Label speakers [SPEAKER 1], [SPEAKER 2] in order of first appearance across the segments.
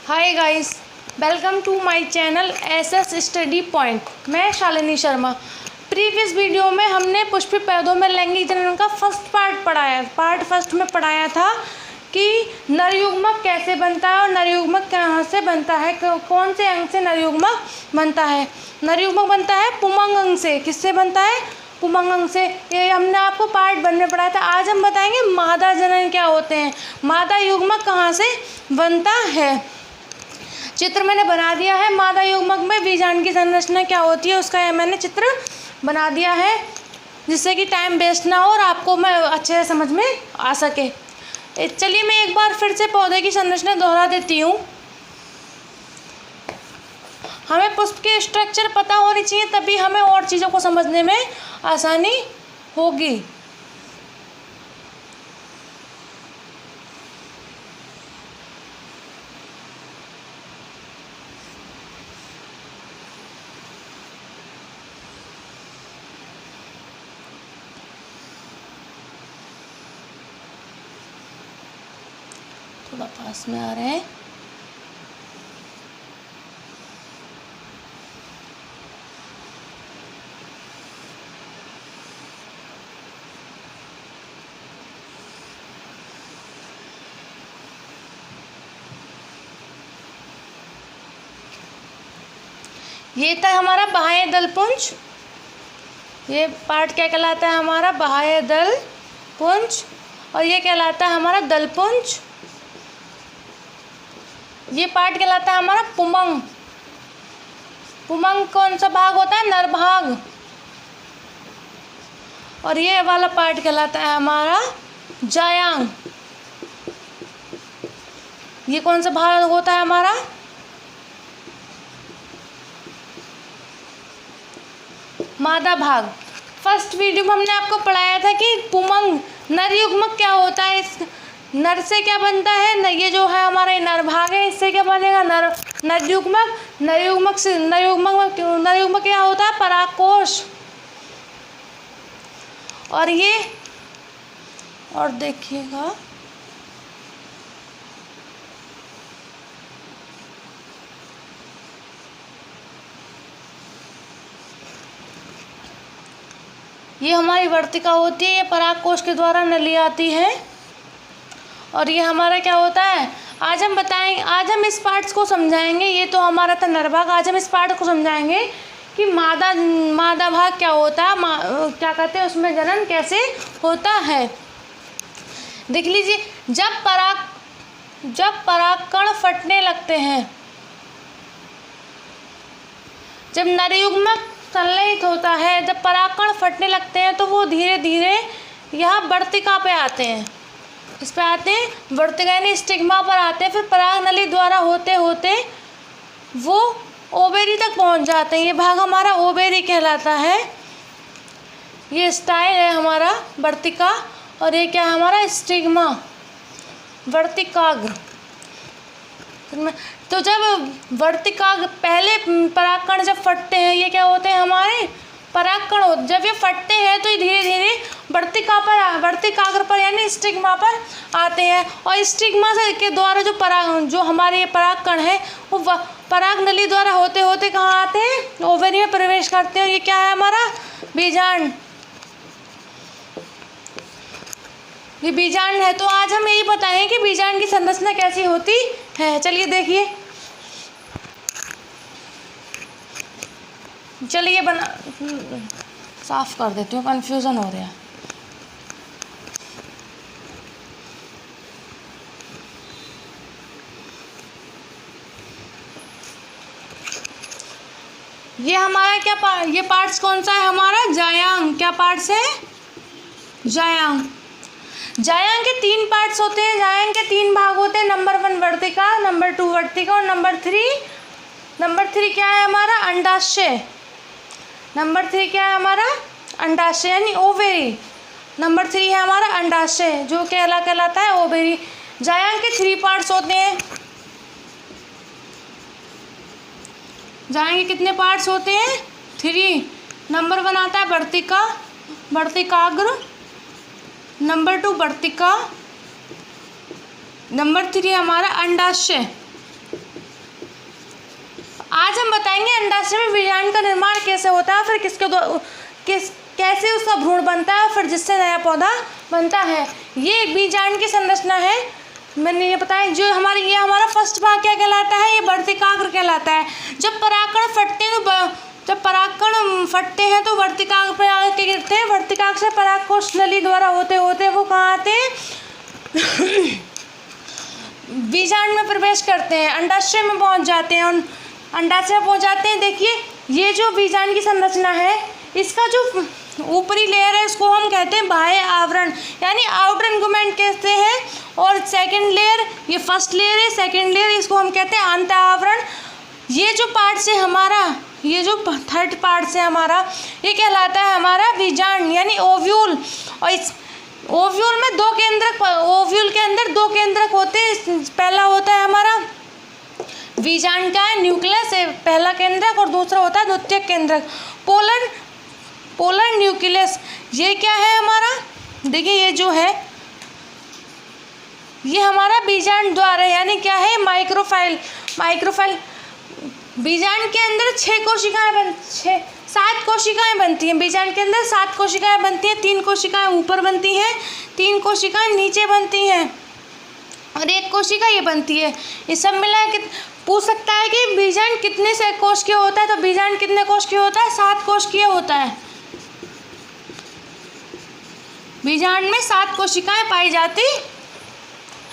[SPEAKER 1] Hi guys, welcome to my channel SS study point. मैं Shalini Sharma. Previous video में हमने पुष्पित पौधों में लैंगिक जनन का पार्ट फर्स्ट में पढ़ाया था कि नरयुग्मक कैसे बनता है और नरयुग्मक कहाँ से बनता है, कौन से अंग से नरयुग्मक बनता है। नरयुग्मक बनता है पुमंग अंग से। किससे बनता है? पुमंग अंग से। ये हमने आपको पार्ट 1 में पढ़ाया था। आज हम बताएंगे मादा जनन क्या होते हैं, मादा युग्मक कहाँ से बनता है। चित्र मैंने बना दिया है। मादा युग्मक में बीजांड की संरचना क्या होती है उसका मैंने चित्र बना दिया है, जिससे कि टाइम वेस्ट ना हो और आपको मैं अच्छे से समझ में आ सके। चलिए मैं एक बार फिर से पौधे की संरचना दोहरा देती हूँ। हमें पुष्प के स्ट्रक्चर पता होनी चाहिए, तभी हमें और चीज़ों को समझने में आसानी होगी। थोड़ा पास में आ रहे हैं। ये था हमारा बाह्य दलपुंज। ये पार्ट क्या कहलाता है? हमारा बाह्य दलपुंज। और ये कहलाता है हमारा दलपुंज। ये पार्ट कहलाता है हमारा पुमंग। पुमंग कौन सा भाग होता है? नरभाग। और ये वाला पार्ट कहलाता है हमारा जायांग। ये कौन सा भाग होता है हमारा? मादा भाग। फर्स्ट वीडियो में हमने आपको पढ़ाया था कि पुमंग नरयुग्मक क्या होता है, इस नर से क्या बनता है। ये जो है हमारा नर भाग है, इससे क्या बनेगा? नरयुग्मक। नरयुग्मक क्या होता है? परागकोश। और ये और देखिएगा, ये हमारी वर्तिका होती है। ये परागकोश के द्वारा नली आती है। और ये हमारा क्या होता है? आज हम इस पार्ट्स को समझाएंगे। ये तो हमारा था नरभाग। आज हम इस पार्ट को समझाएंगे कि मादा भाग क्या होता है, क्या कहते हैं, उसमें जनन कैसे होता है। देख लीजिए, जब परागकण फटने लगते हैं, जब नरयुग्मक संलयित होता है, जब परागकण फटने लगते हैं तो वो धीरे धीरे यहाँ वर्तिका पे आते हैं। इस पे आते हैं, वर्तिका यानी स्टिग्मा पर आते हैं। फिर पराग नली द्वारा होते होते वो ओवेरी तक पहुँच जाते हैं। ये भाग हमारा ओवेरी कहलाता है। ये स्टाइल है हमारा वर्तिका। और ये क्या है हमारा? स्टिग्मा, वर्तिकाग्र। तो जब वर्तिकाग्र, पहले परागकण जब फटते हैं, ये क्या होते हैं? हमारे परागकण। जब ये फटते हैं तो ये धीरे धीरे वर्तिकाग्र पर यानी स्टिग्मा पर आते हैं। और स्टिग्मा से के द्वारा जो हमारे ये परागकण है वो पराग नली द्वारा होते होते कहाँ आते हैं? ओवेरी में प्रवेश करते हैं। ये क्या है हमारा? बीजांड। ये बीजांड है। तो आज हम यही बताएं कि बीजांड की संरचना कैसी होती है। चलिए देखिए, चलिए साफ कर देती हूँ, कन्फ्यूज़न हो रहा है। ये हमारा ये पार्ट्स कौन सा है हमारा? जायांग। क्या पार्ट्स है? जायांग। जायांग के 3 पार्ट्स होते हैं। जायांग के 3 भाग होते हैं। नंबर 1 वर्तिका, नंबर 2 वर्तिका और नंबर 3 क्या है हमारा? अंडाशय। नंबर 3 क्या है हमारा? अंडाशय यानी ओवेरी। नंबर 3 है हमारा अंडाशय, जो कहलाता है ओवेरी। जायांग के 3 पार्ट्स होते हैं। जायांग के कितने पार्ट्स होते हैं? 3। नंबर 1 आता है वर्तिका, वर्तिकाग्र। नंबर 2 वर्तिका, नंबर 3 हमारा अंडाशय। आज हम बताएंगे अंडाशय में बीजांड का निर्माण कैसे होता है, फिर कैसे उसका भ्रूण बनता है और फिर जिससे नया पौधा बनता है। ये बीजांड की संरचना है, मैंने ये बताया। जो ये हमारा फर्स्ट भाग क्या कहलाता है, ये वर्तिकाग्र कहलाता है। जब परागकण फटते हैं तो वर्तिकाग्र पे आके गिरते हैं। वर्तिकाग्र से परागकोश नली द्वारा होते होते वो कहाँ आते हैं, बीजांड में प्रवेश करते हैं, अंडाशय में पहुंच जाते हैं और अंडाशय में पहुंच जाते हैं। देखिए ये जो बीजांड की संरचना है, इसका जो ऊपरी लेयर है इसको हम कहते हैं बाह्य आवरण यानी आउटर इंगुमेंट कहते हैं। और सेकंड लेयर, ये फर्स्ट लेयर है, सेकंड लेयर इसको हम कहते हैं आंत आवरण। ये जो पार्ट से हमारा, ये जो थर्ड पार्ट से हमारा, ये कहलाता है हमारा बीजांड यानी ओव्यूल। और इस ओव्यूल में दो केंद्रक, ओव्यूल के अंदर दो केंद्रक होते हैं। पहला होता है हमारा बीजांड का है न्यूक्लियस है पहला केंद्रक, और दूसरा होता है द्वितीयक केंद्रक पोलर न्यूक्लियस। ये क्या है हमारा, देखिए ये जो है ये हमारा बीजांड द्वार है, यानी क्या है माइक्रोफाइल। बीजांड के अंदर 7 कोशिकाएं बनती हैं। बीजांड के अंदर 7 कोशिकाएं बनती हैं, 3 कोशिकाएं ऊपर बनती हैं, 3 कोशिकाएं नीचे बनती हैं और 1 कोशिका ये बनती है। ये सब मिला के पूछ सकता है कि बीजांड कितने से कोश के होता है, तो बीजांड कितने कोश के होता है, 7 कोश के होता है। बीजांड में 7 कोशिकाएं पाई जाती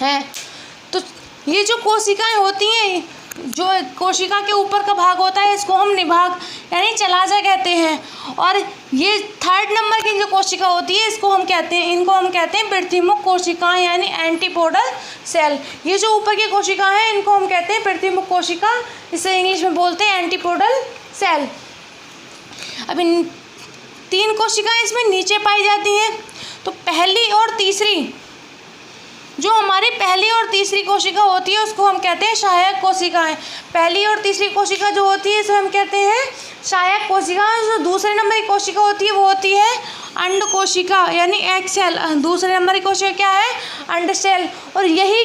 [SPEAKER 1] हैं। तो ये जो कोशिकाएं होती हैं, जो कोशिका के ऊपर का भाग होता है इसको हम निभाग यानी चलाजा कहते हैं। और ये थर्ड नंबर की जो कोशिका होती है इनको हम कहते हैं प्रतिमुख कोशिकाएं यानी एंटीपोडल सेल। ये जो ऊपर की कोशिका है इनको हम कहते हैं प्रतिमुख कोशिका, इसे इंग्लिश में बोलते हैं एंटीपोडल सेल। अब इन 3 कोशिकाएं इसमें नीचे पाई जाती हैं। तो पहली और तीसरी, जो हमारी पहली और तीसरी कोशिका होती है उसको हम कहते हैं सहायक कोशिकाएं। पहली और तीसरी कोशिका जो होती है इसे हम कहते हैं सहायक कोशिका। जो दूसरे नंबर की कोशिका होती है वो होती है अंड कोशिका यानी एग सेल। दूसरे नंबर की कोशिका क्या है, अंड सेल। और यही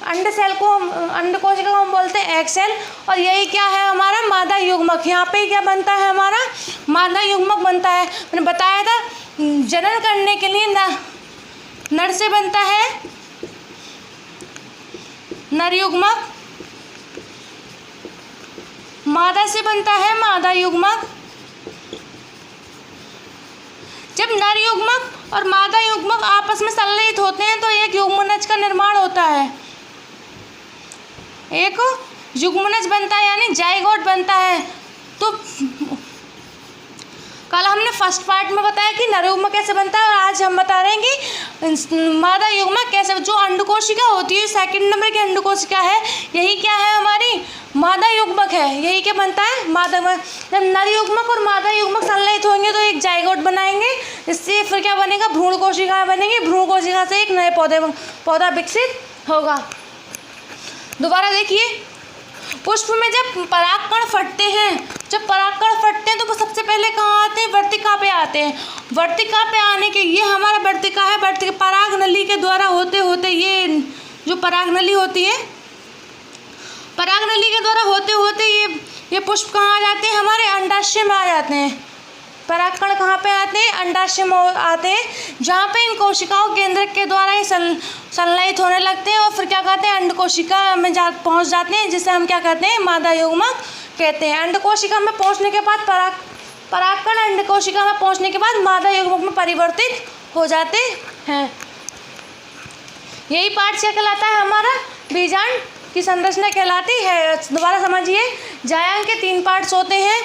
[SPEAKER 1] अंड सेल को अंड कोशिका को हम बोलते हैं एग सेल। और यही क्या है हमारा मादा युग्मक। यहाँ पे क्या बनता है हमारा मादा युग्मक बनता है। मैंने बताया था जनन करने के लिए नर से बनता है नर युग्मक, मादा से बनता है मादा युग्मक। जब नर युग्मक और मादा युग्मक आपस में संलयित होते हैं तो एक युग्मनज का निर्माण होता है, एक युग्मनज बनता है यानी जाइगोट बनता है। तो कल हमने फर्स्ट पार्ट में बताया कि नर युग्मक कैसे बनता है और आज हम बता रहे हैं कि मादा युग्मक कैसे। जो अंडकोशिका होती है सेकंड नंबर की अंडकोशिका है, यही क्या है हमारी मादा युग्मक है। यही क्या बनता है मादा। जब नर युग्मक और मादा युग्मक संलयित होंगे तो एक जाइगोट बनाएंगे, इससे फिर क्या बनेगा भ्रूण कोशिकाएं बनेंगी। भ्रूण कोशिका से एक नए पौधा विकसित होगा। दोबारा देखिए, पुष्प में जब परागकण फटते हैं तो वो सबसे पहले कहाँ आते हैं, वर्तिका पे आते हैं। वर्तिका पे आने के ये हमारा वर्तिका है, वर्तिका पराग नली के द्वारा होते होते ये जो पराग नली होती है, पराग नली के द्वारा होते होते ये पुष्प कहाँ आ जाते हैं, हमारे अंडाशय में आ जाते हैं। परागकण कहाँ पे आते हैं, अंडाशय में आते हैं, जहाँ पे इन कोशिकाओं केंद्रक के द्वारा ही संलयित होने लगते हैं और फिर क्या कहते हैं अंड कोशिका में पहुँच जाते हैं, जिसे हम क्या कहते हैं मादा युग्मक कहते हैं। अंड कोशिका में पहुँचने के बाद परागकण अंड कोशिका में पहुँचने के बाद मादा युग्मक में परिवर्तित हो जाते हैं। यही पार्ट क्या कहलाता है हमारा बीजांड की संरचना कहलाती है। दोबारा समझिए, जायांग के 3 पार्ट्स होते हैं।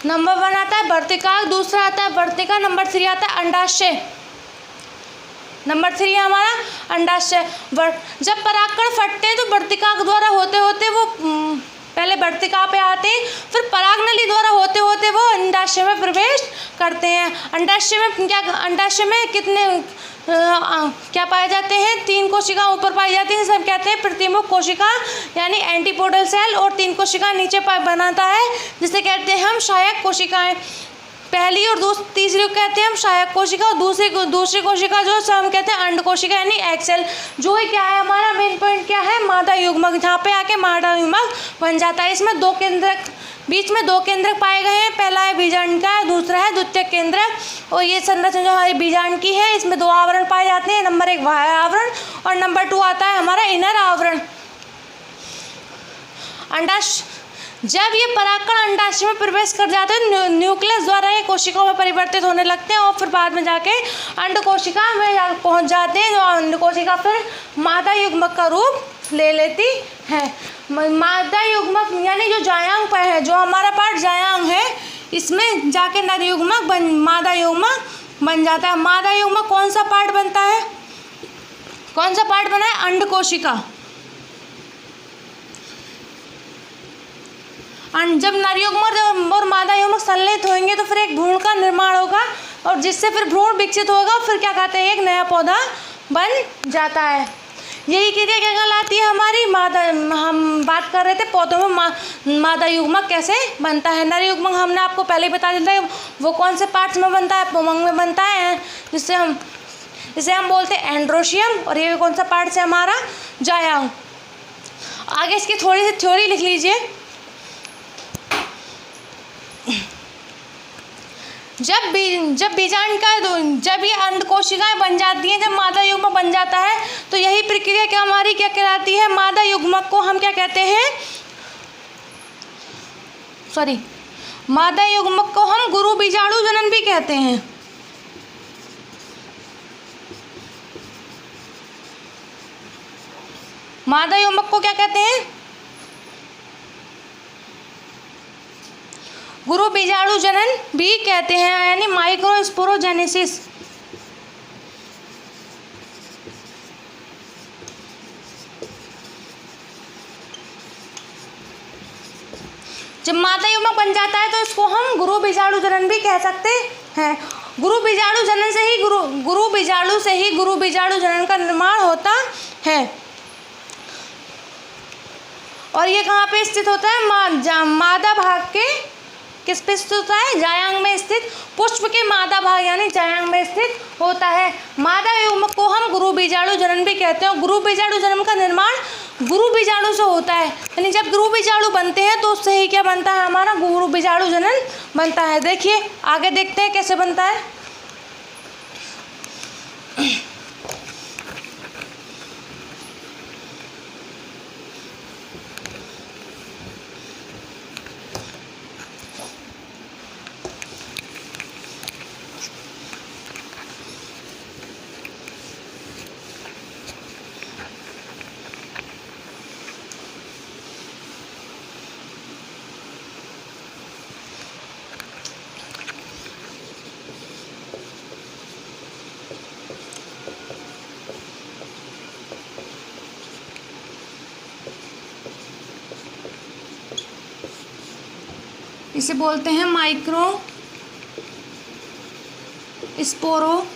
[SPEAKER 1] नंबर 1 आता है वर्तिकाग्र, दूसरा आता है वर्तिका, नंबर 3 आता है अंडाशय। नंबर 3 है हमारा अंडाशय। जब परागकण फटते हैं तो वर्तिका द्वारा होते होते वो पहले वर्तिका पे आते हैं, फिर परागनली द्वारा होते होते वो अंडाशय में प्रवेश करते हैं। अंडाशय में कितने क्या पाए जाते हैं, 3 कोशिका ऊपर पाई जाती है, सब कहते हैं प्रतिमुख कोशिका यानी एंटीपोडल सेल, और 3 कोशिका नीचे बनाता है जिसे कहते हैं हम सहायक कोशिकाएं। पहली और तीसरी को कहते हैं हम सहायक कोशिका, और दूसरी कोशिका जो है हम कहते हैं अंड कोशिका यानी एक्सेल। जो है क्या है हमारा मेन पॉइंट क्या है, मादा युग्मक, जहाँ पे आके मादा युग्मक बन जाता है। इसमें बीच में दो केंद्रक पाए गए हैं, पहला है बीजांड का, दूसरा है द्वितीयक केंद्रक। और ये संरचना जो हमारी बीजांड की है, इसमें 2 आवरण पाए जाते हैं, नंबर 1 बाह्य आवरण और नंबर 2 आता है हमारा इनर आवरण। अंडाशय, जब ये परागकण अंडाशय में प्रवेश कर जाते हैं न्यूक्लियस द्वारा ये कोशिकाओं में परिवर्तित होने लगते हैं और फिर बाद में जाके अंड कोशिका में पहुंच जाते हैं। जो अंड कोशिका फिर मादा युग्मक का रूप ले लेती है। मादा युग्मक यानी जो जायांग है, जो हमारा पार्ट जायांग है, इसमें जाके नर युग्मक मादा युग्मक बन जाता है। मादा युग्मक कौन सा पार्ट बनता है, कौन सा पार्ट बना है, अंड कोशिका। जब नर युग्मक और मादा युग्मक संलयित होंगे तो फिर एक भ्रूण का निर्माण होगा और जिससे फिर भ्रूण विकसित होगा, फिर क्या कहते हैं, एक नया पौधा बन जाता है। यही क्रिया क्या कहलाती है हमारी मादा। हम बात कर रहे थे पौधों में मादा युग्मक कैसे बनता है। नर युग्मक हमने आपको पहले ही बता दिया है, वो कौन से पार्ट्स में बनता है, पुमंग में बनता है, जिसे हम बोलते हैं एंड्रोशियम। और ये कौन सा पार्ट है हमारा, जायांग। आगे इसकी थोड़ी सी थ्योरी लिख लीजिए। जब बीजांड का जब ये अंड कोशिकाएं बन जाती हैं, जब मादा युग्मक बन जाता है, तो यही प्रक्रिया क्या हमारी क्या कहलाती है, मादा युग्मक को हम क्या कहते हैं, मादा युग्मक को हम गुरु बीजाणु जनन भी कहते हैं। मादा युग्मक को क्या कहते हैं, गुरु बीजाणु जनन भी कहते हैं, यानी माइक्रोस्पोरोजेनेसिस। जब मादा युग्मक बन जाता है तो इसको हम गुरु बीजाणु जनन भी कह सकते हैं। गुरु बीजाणु जनन से ही गुरु बीजाणु जनन का निर्माण होता है। और ये कहाँ पे स्थित होता है, मादा भाग के किस पे स्थित होता है, जायांग में स्थित। पुष्प के मादा भाग यानी जायांग में स्थित होता है। मादा युग्मक को हम गुरु बीजाणु जनन भी कहते हैं। गुरु बीजाणु जनन का निर्माण गुरु बीजाणु से होता है, यानी जब गुरु बीजाणु बनते हैं तो उससे ही क्या बनता है हमारा, गुरु बीजाणु जनन बनता है। देखिए आगे देखते हैं कैसे बनता है। इसे बोलते हैं माइक्रो स्पोरोजेनेसिस।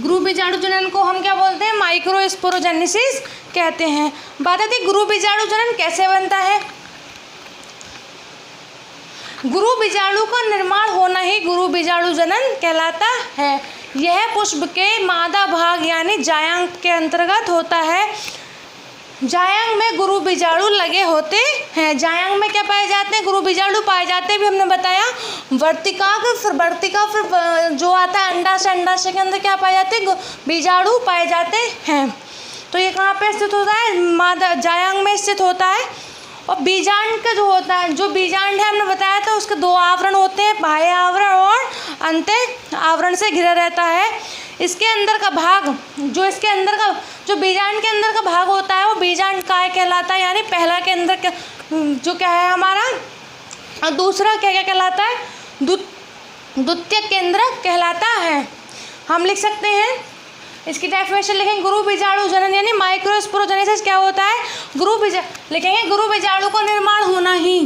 [SPEAKER 1] गुरु बीजाणु जनन को हम क्या बोलते हैं, माइक्रो स्पोरोजेनेसिस कहते हैं। बात आती है गुरु बीजाणु जनन कैसे बनता है। गुरु बीजाणु का निर्माण होना ही गुरु बीजाणु जनन कहलाता है। यह पुष्प के मादा भाग यानी जायांग के अंतर्गत होता है। जायांग में गुरु बीजाणु लगे होते हैं। जायांग में क्या पाए जाते हैं, गुरु बीजाणु पाए जाते हैं, भी हमने बताया। वर्तिका फिर जो आता है अंडाशय के अंदर क्या पाए जाते हैं, बीजाणु पाए जाते हैं। तो ये कहाँ पे स्थित होता है, मादा जायांग में स्थित होता है। और बीजांड का जो होता है, जो बीजांड है हमने बताया था, उसके 2 आवरण होते हैं, बाह्य आवरण और अंत आवरण से घिरा रहता है। इसके अंदर का भाग जो बीजांड के अंदर का भाग होता है वो बीजांड काय कहलाता है, यानी पहला के अंदर का जो क्या है हमारा, और दूसरा क्या कहलाता है, द्वितीयक केंद्रक कहलाता है। हम लिख सकते हैं, इसकी डेफिनेशन लिखेंगे, गुरु बीजाणु जनन यानी माइक्रोस्पोरोजेनेसिस क्या होता है, लिखेंगे गुरु बीजाणु का निर्माण होना ही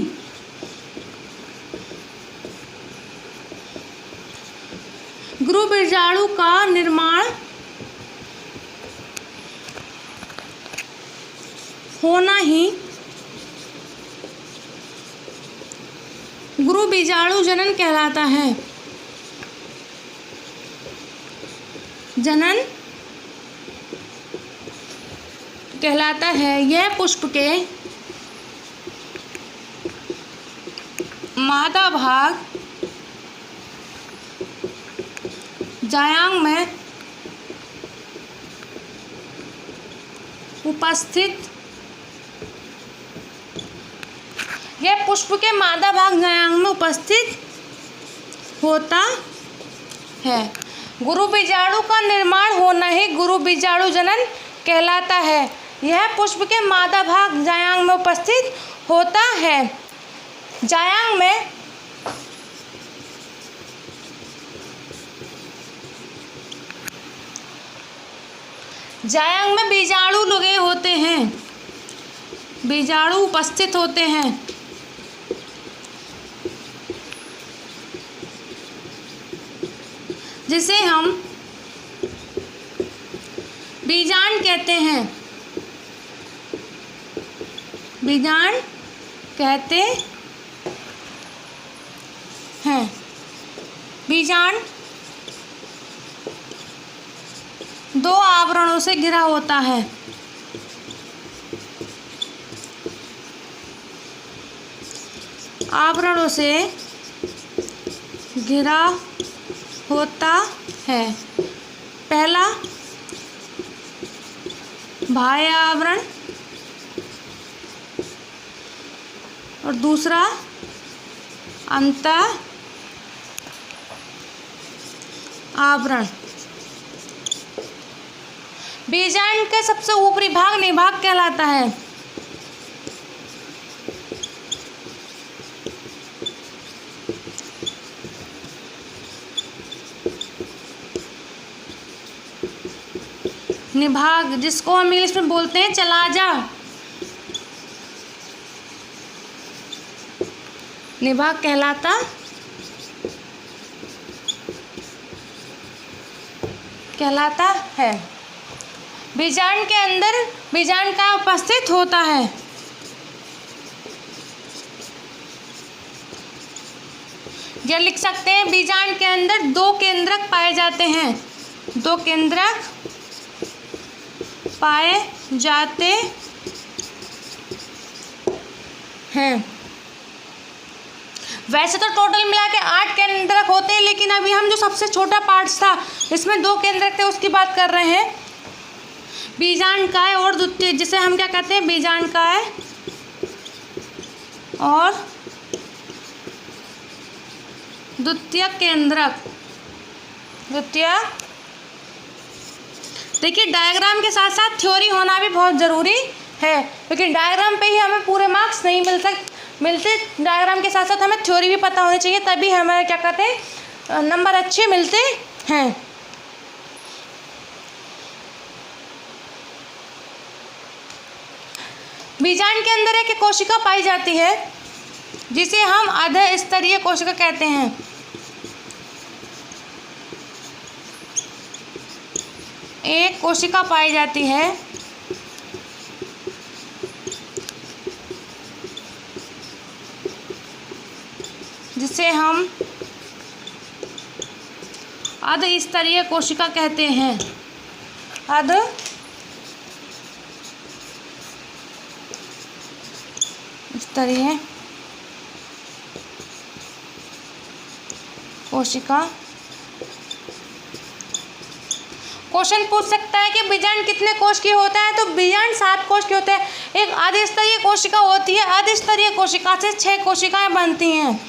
[SPEAKER 1] गुरु बीजाणु का निर्माण होना ही गुरु बीजाणु जनन कहलाता है। जनन कहलाता है। यह पुष्प के मादा भाग जायांग में उपस्थित यह पुष्प के मादा भाग जायांग में उपस्थित होता है। गुरु बीजाणु का निर्माण होना ही गुरु बीजाणु जनन कहलाता है। यह पुष्प के मादा भाग जायांग में उपस्थित होता है। जायांग में बीजाणु लगे होते हैं, बीजाणु उपस्थित होते हैं। जिसे हम बीजांड कहते हैं। बीजांड कहते हैं। बीजांड दो आवरणों से घिरा होता है। आवरणों से घिरा होता है। पहला बाह्य आवरण और दूसरा अंतः आवरण। बीजांड का सबसे ऊपरी भाग निभाग कहलाता है। निभाग, जिसको हम इंग्लिश में बोलते हैं चला जा। निभाग कहलाता है। बीजांड के अंदर बीजांड का उपस्थित होता है। यह लिख सकते हैं बीजांड के अंदर दो केंद्रक पाए जाते हैं। दो केंद्रक पाए जाते हैं। वैसे तो टोटल मिला के 8 केंद्रक होते हैं, लेकिन अभी हम जो सबसे छोटा पार्ट था इसमें 2 केंद्रक थे उसकी बात कर रहे हैं। बीजांडकाय और द्वितीय, जिसे हम क्या कहते हैं, बीजांडकाय और द्वितीयक केंद्रक। द्वितीयक, देखिए डायग्राम के साथ साथ थ्योरी होना भी बहुत ज़रूरी है, लेकिन डायग्राम पे ही हमें पूरे मार्क्स नहीं मिलते। डायग्राम के साथ साथ हमें थ्योरी भी पता होनी चाहिए, तभी हमें क्या कहते हैं नंबर अच्छे मिलते हैं। बीजांड के अंदर एक कोशिका पाई जाती है जिसे हम अधस्तरीय कोशिका कहते हैं। एक कोशिका पाई जाती है जिसे हम अधस्तरीय कोशिका कहते हैं। अधस्तरीय कोशिका। क्वेश्चन पूछ सकता है कि बीजांड कितने कोश की होता है, तो बीजांड 7 कोश की होता है। एक अधस्तरीय कोशिका होती है, अधस्तरीय कोशिका से 6 कोशिकाएं बनती हैं।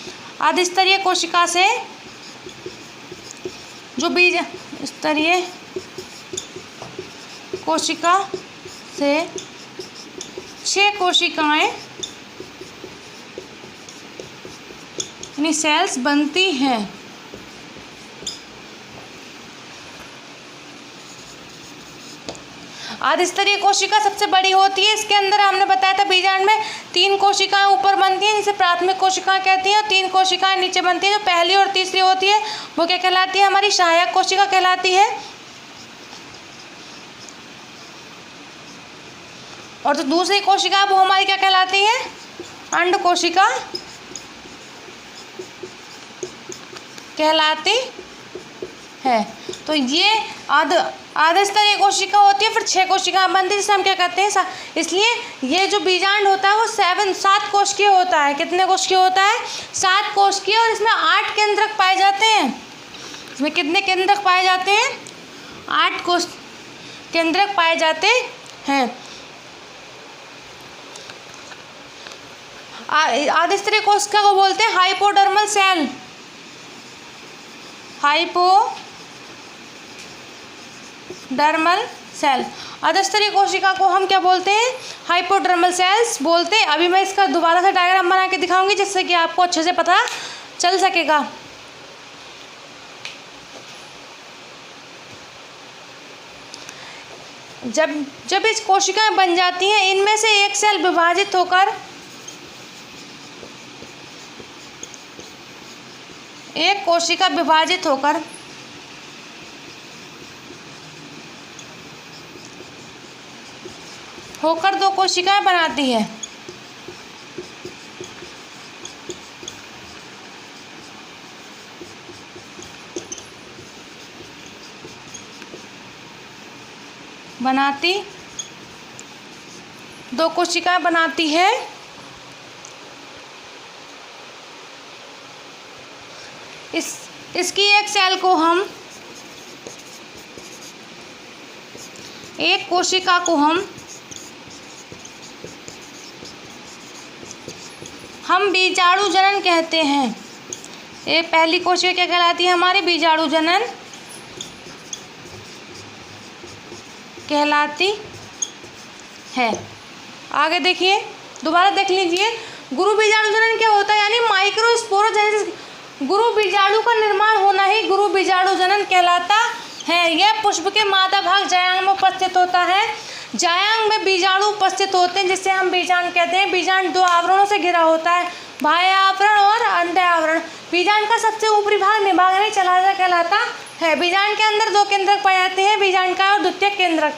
[SPEAKER 1] अधस्तरीय कोशिका से जो बीजस्तरीय कोशिका से 6 कोशिकाएं यानी सेल्स बनती हैं। अधस्तरीय कोशिका सबसे बड़ी होती है। इसके अंदर हमने बताया था बीजांड में 3 कोशिकाएं ऊपर बनती हैं जिसे प्राथमिक कोशिकाएं कहती हैं, और 3 कोशिकाएं नीचे बनती हैं। जो पहली और तीसरी होती है वो क्या कहलाती है, हमारी सहायक कोशिका कहलाती है। और जो दूसरी कोशिका वो हमारी क्या कहलाती है, अंड कोशिका कहलाती है। तो ये आधे स्तरीय कोशिका होती है, फिर 6 कोशिका बनती है जिसे हम क्या कहते हैं, इसलिए ये जो बीजांड होता है वो 7 कोशिकीय होता है। कितने कोशिकीय होता है, 7 कोशिकीय, और इसमें 8 केंद्रक पाए जाते हैं। इसमें कितने केंद्रक पाए जाते हैं, 8 केंद्रक पाए जाते हैं। आधे स्तरीय कोशिका को बोलते हैं हाइपोडर्मल सेल। Hypodermal cell. अधस्तरीय कोशिका को हम क्या बोलते हैं, हाइपोडर्मल सेल्स बोलते हैं। अभी मैं इसका दोबारा से डायग्राम बना के दिखाऊंगी जिससे कि आपको अच्छे से पता चल सकेगा। जब इस कोशिकाएं बन जाती हैं, इनमें से एक सेल विभाजित होकर एक कोशिका विभाजित होकर 2 कोशिकाएं बनाती है। बनाती 2 कोशिकाएं बनाती है। इसकी एक सेल को एक कोशिका को हम बीजाणु जनन कहते हैं। ये पहली कोशिका क्या कहलाती है, हमारी बीजाणु जनन कहलाती है। आगे देखिए, दोबारा देख लीजिए, गुरु बीजाणु जनन क्या होता है, यानी माइक्रोस्पोरोजेनेसिस। गुरु बीजाणु का निर्माण होना ही गुरु बीजाणु जनन कहलाता है। यह पुष्प के मादा भाग जायांग में उपस्थित होता है। जायांग में बीजाणु उपस्थित होते हैं जिसे हम बीजांड कहते हैं। बीजांड 2 आवरणों से घिरा होता है, बाह्य आवरण और अंत आवरण। बीजांड का सबसे ऊपरी भाग निभागनी चलाजा कहलाता है। बीजांड के अंदर 2 केंद्रक पाए जाते हैं, बीजांड का और द्वितीयक केंद्रक।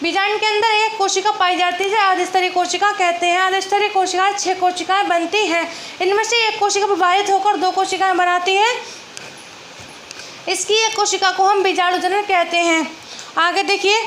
[SPEAKER 1] बीजांड के अंदर एक कोशिका पाई जाती है, आधस्तरीय कोशिका कहते हैं। आधस्तरीय कोशिका 6 कोशिकाएं बनती हैं। इनमें से एक कोशिका विभाजित होकर 2 कोशिकाएं बनाती है। इसकी एक कोशिका को हम बीजाणु जनन कहते हैं। आगे देखिए,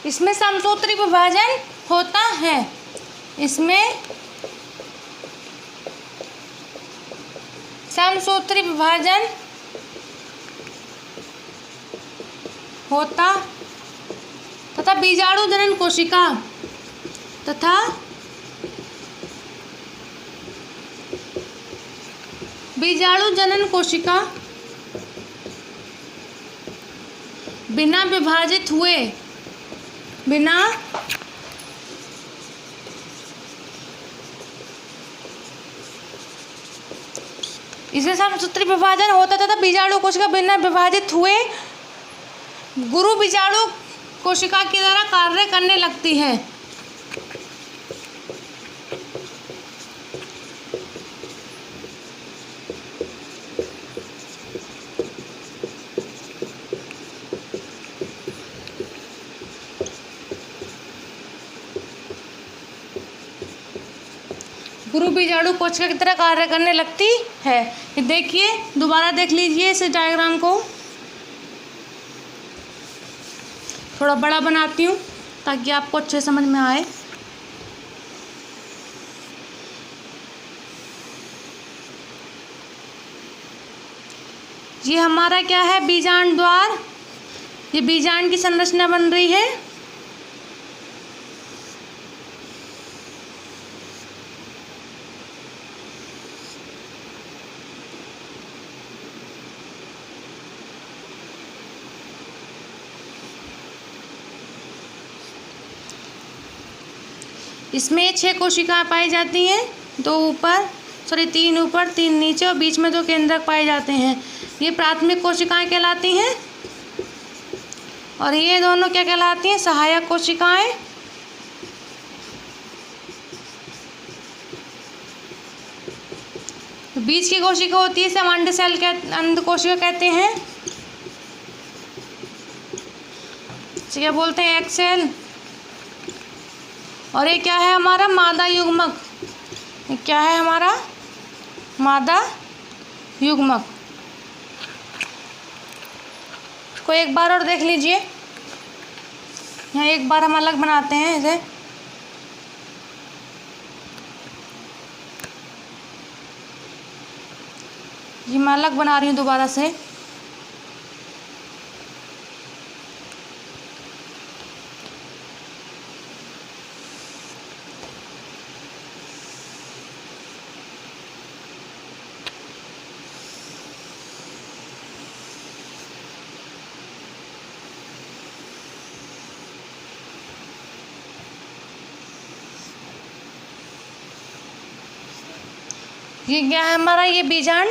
[SPEAKER 1] इसमें समसूत्री विभाजन होता है। इसमें समसूत्री विभाजन होता तथा बीजाणु जनन कोशिका बिना विभाजित हुए इसमें समसूत्री विभाजन होता तथा बीजाणु कोशिका बिना विभाजित हुए गुरु बीजाणु कोशिका की तरह कार्य करने लगती है। गुरु बीजाणु कोशिका की तरह कार्य करने लगती है। देखिए, दोबारा देख लीजिए इस डायग्राम को। थोड़ा बड़ा बनाती हूँ ताकि आपको अच्छे समझ में आए। ये हमारा क्या है, बीजांड द्वार। ये बीजांड की संरचना बन रही है। इसमें 6 कोशिकाएं पाई जाती हैं, 3 ऊपर 3 नीचे और बीच में 2 केंद्रक पाए जाते हैं। ये प्राथमिक कोशिकाएं कहलाती हैं और ये दोनों क्या कहलाती हैं? सहायक कोशिकाएं। बीच की कोशिका होती है, इसे हम अंड कोशिका कहते हैं। इसे क्या बोलते हैं? Egg cell. और ये क्या है? हमारा मादा युग्मक। ये क्या है? हमारा मादा युग्मक। इसको एक बार और देख लीजिए। यहाँ एक बार हम अलग बनाते हैं इसे। ये मैं अलग बना रही हूँ दोबारा से। ये क्या है हमारा? ये बीजांड।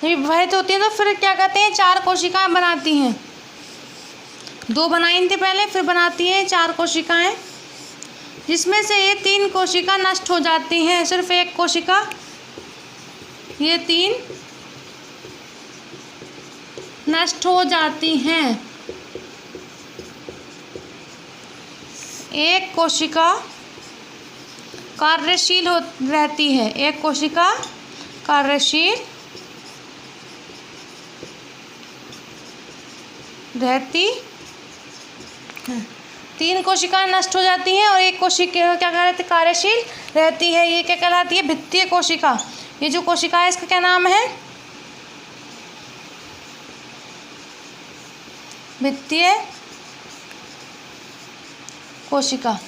[SPEAKER 1] ये विभाजित होती है तो फिर क्या कहते हैं? 4 कोशिकाएं बनाती हैं। 2 बनाई थी पहले, फिर बनाती हैं 4 कोशिकाएं, जिसमें से ये 3 कोशिका नष्ट हो जाती हैं। सिर्फ 1 कोशिका, ये 3 नष्ट हो जाती हैं। 1 कोशिका कार्यशील रहती है। 1 कोशिका कार्यशील रहती है। 3 कोशिकाएं नष्ट हो जाती हैं और 1 कोशिका क्या कहलाती है? कार्यशील रहती है। ये क्या कहलाती है? भित्तीय कोशिका। ये जो कोशिका है इसका क्या नाम है? भित्तीय कोशिका।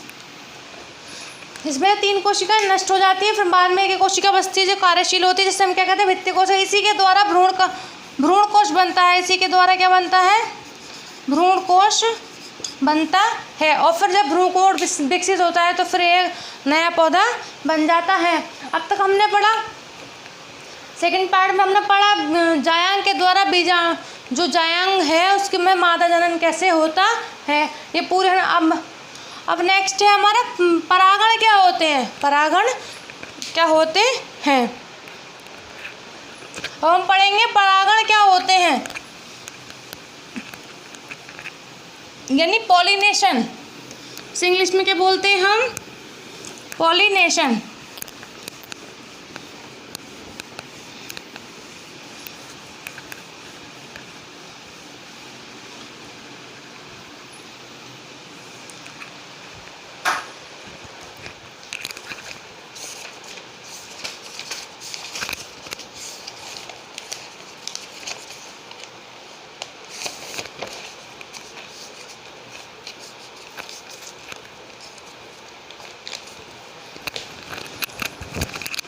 [SPEAKER 1] इसमें 3 कोशिकाएं नष्ट हो जाती है, फिर बाद में 1 कोशिका बचती है जो कार्यशील होती है, जिससे हम क्या कहते हैं? भित्तीय कोशिका। इसी के द्वारा भ्रूण कोश बनता है। इसी के द्वारा क्या बनता है? भ्रूण कोश बनता है। और फिर जब भ्रूण कोश विकसित होता है तो फिर एक नया पौधा बन जाता है। अब तक हमने पढ़ा, सेकंड पार्ट में हमने पढ़ा जायांग के द्वारा जो जायांग है उसके में मादा जनन कैसे होता है, ये पूरे। अब नेक्स्ट है हमारा परागण क्या होते हैं? परागण क्या होते हैं? अब हम पढ़ेंगे परागण क्या होते हैं, यानी पॉलिनेशन। इंग्लिश में क्या बोलते हैं हम? पॉलिनेशन।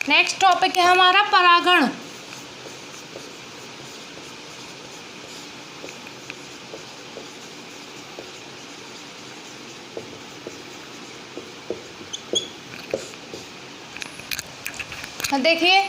[SPEAKER 1] नेक्स्ट टॉपिक है हमारा परागण। देखिए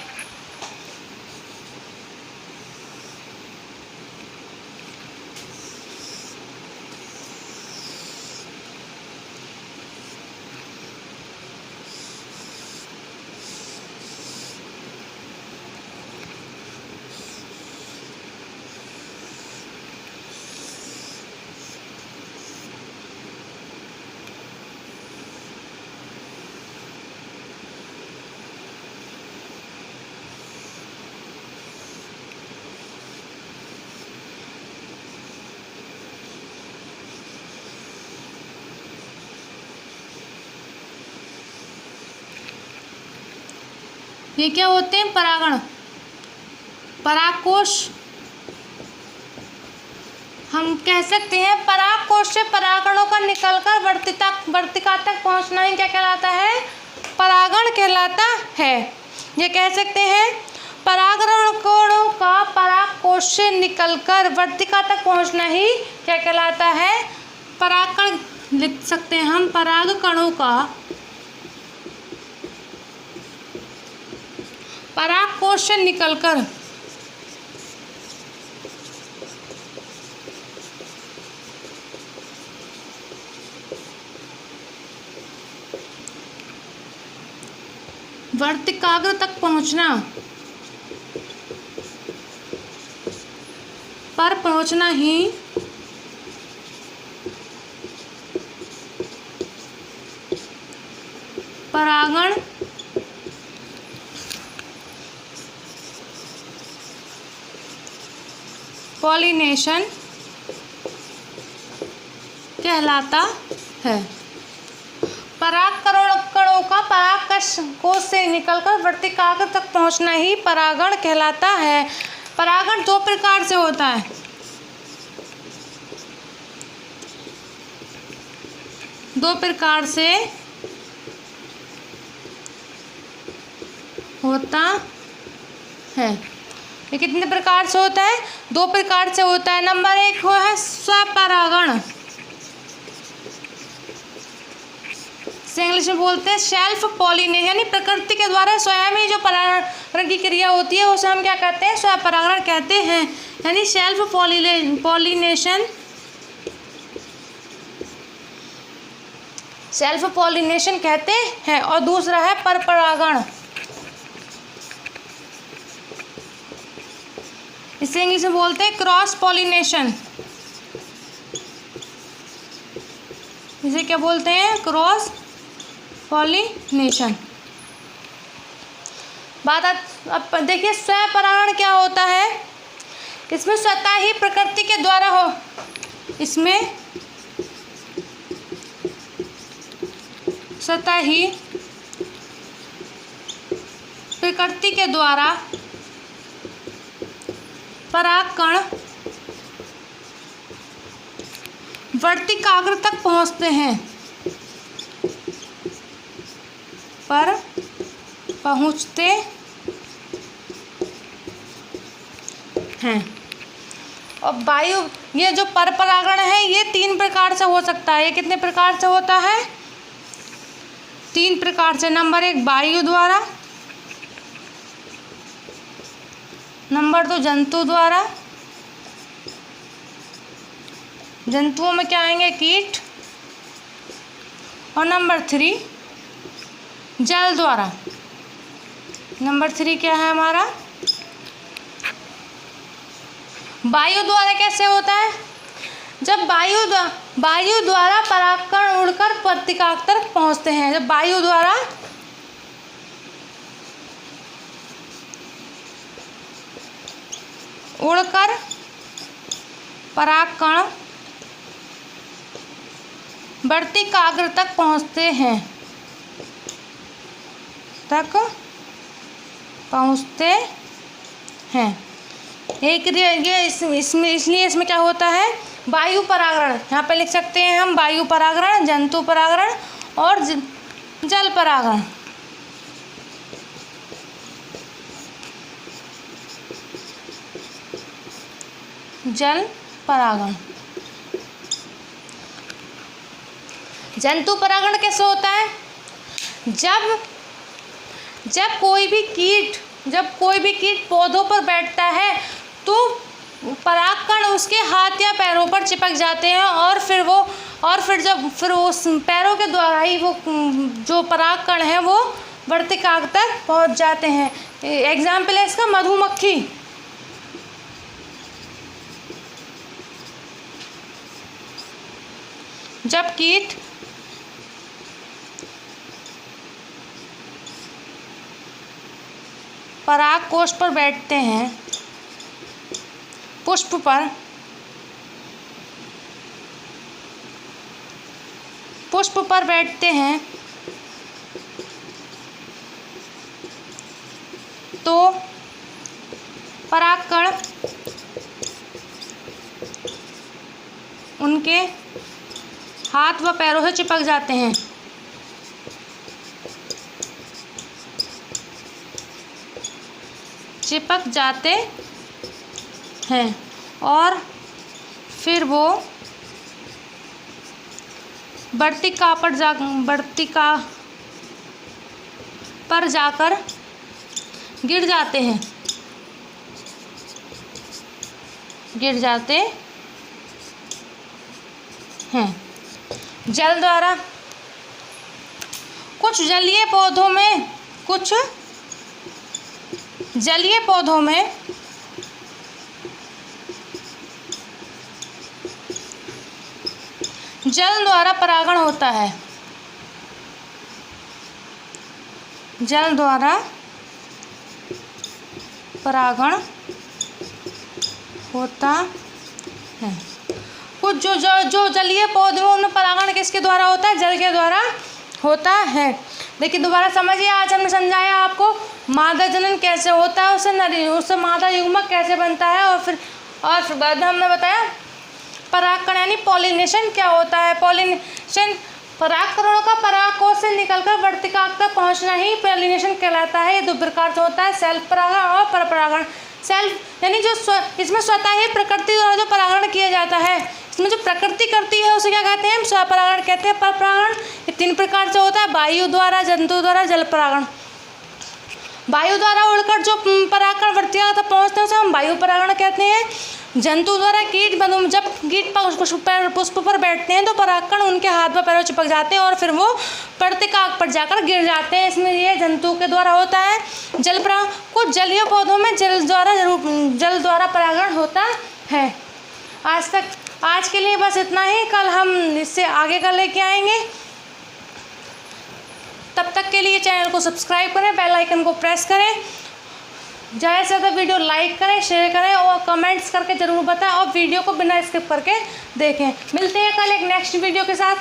[SPEAKER 1] ये क्या होते हैं? परागण। परागकोश हम कह सकते हैं। परागकोश से परागणों का निकलकर वर्तिका तक पहुंचना ही क्या कहलाता है? परागण कहलाता है। ये कह सकते हैं परागणों का परागकोश से निकलकर वर्तिका तक पहुंचना ही क्या कहलाता है? परागकण। लिख सकते हैं हम परागकणों का परागकोश से निकलकर वर्तिकाग्र तक पहुंचना, पर पहुंचना ही परागण पॉलिनेशन कहलाता है। परागकणों का परागकोश से निकलकर वर्तिकाग्र तक पहुंचना ही परागण कहलाता है। परागण दो प्रकार से होता है। दो प्रकार से होता है। ये कितने प्रकार से होता है? दो प्रकार से होता है। नंबर एक वो है स्वपरागण, इंग्लिश में बोलते हैं सेल्फ पॉलिनेशन, यानी प्रकृति के द्वारा स्वयं ही जो परागण की क्रिया होती है उसे हम क्या कहते हैं? स्वपरागण कहते हैं, यानी सेल्फ पॉलिनेशन, सेल्फ पॉलिनेशन कहते हैं। और दूसरा है परपरागण, इसे इंग्लिश में बोलते हैं क्रॉस पॉलिनेशन। इसे क्या बोलते हैं? Cross pollination. अब देखिए स्वपरागण क्या होता है। इसमें स्वतः ही प्रकृति के द्वारा इसमें स्वतः ही प्रकृति के द्वारा परागकण वर्तिकाग्र तक पहुंचते हैं, पर पहुंचते हैं। और वायु, ये जो परपरागण है ये 3 प्रकार से हो सकता है। ये कितने प्रकार से होता है? 3 प्रकार से। नंबर 1 वायु द्वारा, नंबर 2 जंतु द्वारा, जंतुओं में क्या आएंगे? कीट, और नंबर 3 जल द्वारा। नंबर 3 क्या है हमारा? वायु द्वारा कैसे होता है? जब वायु द्वारा परागकण उड़कर वर्तिकाग्र तक पहुंचते हैं। जब वायु द्वारा उड़कर परागकण वर्तिकाग्र तक पहुंचते हैं, एक ये इसमें इसलिए इसमें क्या होता है? वायु परागण, यहाँ पे लिख सकते हैं हम वायु परागण, जंतु परागण और जल परागण। जल परागण। जंतु परागण कैसे होता है? जब कोई भी कीट पौधों पर बैठता है तो परागकण उसके हाथ या पैरों पर चिपक जाते हैं और फिर वो उस पैरों के द्वारा ही वो जो परागकण है वो वर्तिकाग्र तक पहुंच जाते हैं। एग्जाम्पल है इसका मधुमक्खी। जब कीट परागकोश पर बैठते हैं, पुष्प पर बैठते हैं तो परागकण उनके हाथ व पैरों से चिपक जाते हैं। और फिर वो वर्तिका पर जाकर गिर जाते हैं, गिर जाते हैं। जल द्वारा कुछ जलीय पौधों में, कुछ जलीय पौधों में जल द्वारा परागण होता है, जल द्वारा परागण होता है। कुछ जो जलीय पौधों में परागण किसके द्वारा होता है? जल के द्वारा होता है। देखिए दोबारा समझिए, आज हमने समझाया आपको मादा जनन कैसे होता है, उससे मादा युग्मक कैसे बनता है, और फिर बाद में हमने बताया परागकण यानी पॉलिनेशन क्या होता है। पॉलिनेशन परागकणों का परागकोश से निकलकर वर्तिकाग्र तक पहुंचना ही पॉलिनेशन कहलाता है। ये दो प्रकार से होता है, सेल्फ परागण और परपरागण। सेल्फ यानी जो इसमें स्वतः ही प्रकृति द्वारा जो परागण किया जाता है, इसमें जो प्रकृति करती है उसे क्या कहते हैं? स्वपरागण कहते हैं। परपरागण ये 3 प्रकार से होता है, वायु द्वारा, जंतु द्वारा, जल परागण। वायु द्वारा उड़कर जो परागकण वर्तिकाग्र तक पहुँचते हैं उसे हम वायु परागण कहते हैं। जंतु द्वारा जब कीट पुष्प पर बैठते हैं तो परागकण उनके हाथ पर पैरों चिपक जाते हैं और फिर वो वर्तिकाग्र पर जाकर गिर जाते हैं, इसमें ये जंतु के द्वारा होता है। जल परागण कुछ जलीय पौधों में जल द्वारा परागण होता है। आज के लिए बस इतना ही, कल हम इससे आगे का लेके आएंगे। तब तक के लिए चैनल को सब्सक्राइब करें, बेल आइकन को प्रेस करें, ज़्यादा से ज़्यादा वीडियो लाइक करें, शेयर करें और कमेंट्स करके ज़रूर बताएं, और वीडियो को बिना स्किप करके देखें। मिलते हैं कल एक नेक्स्ट वीडियो के साथ।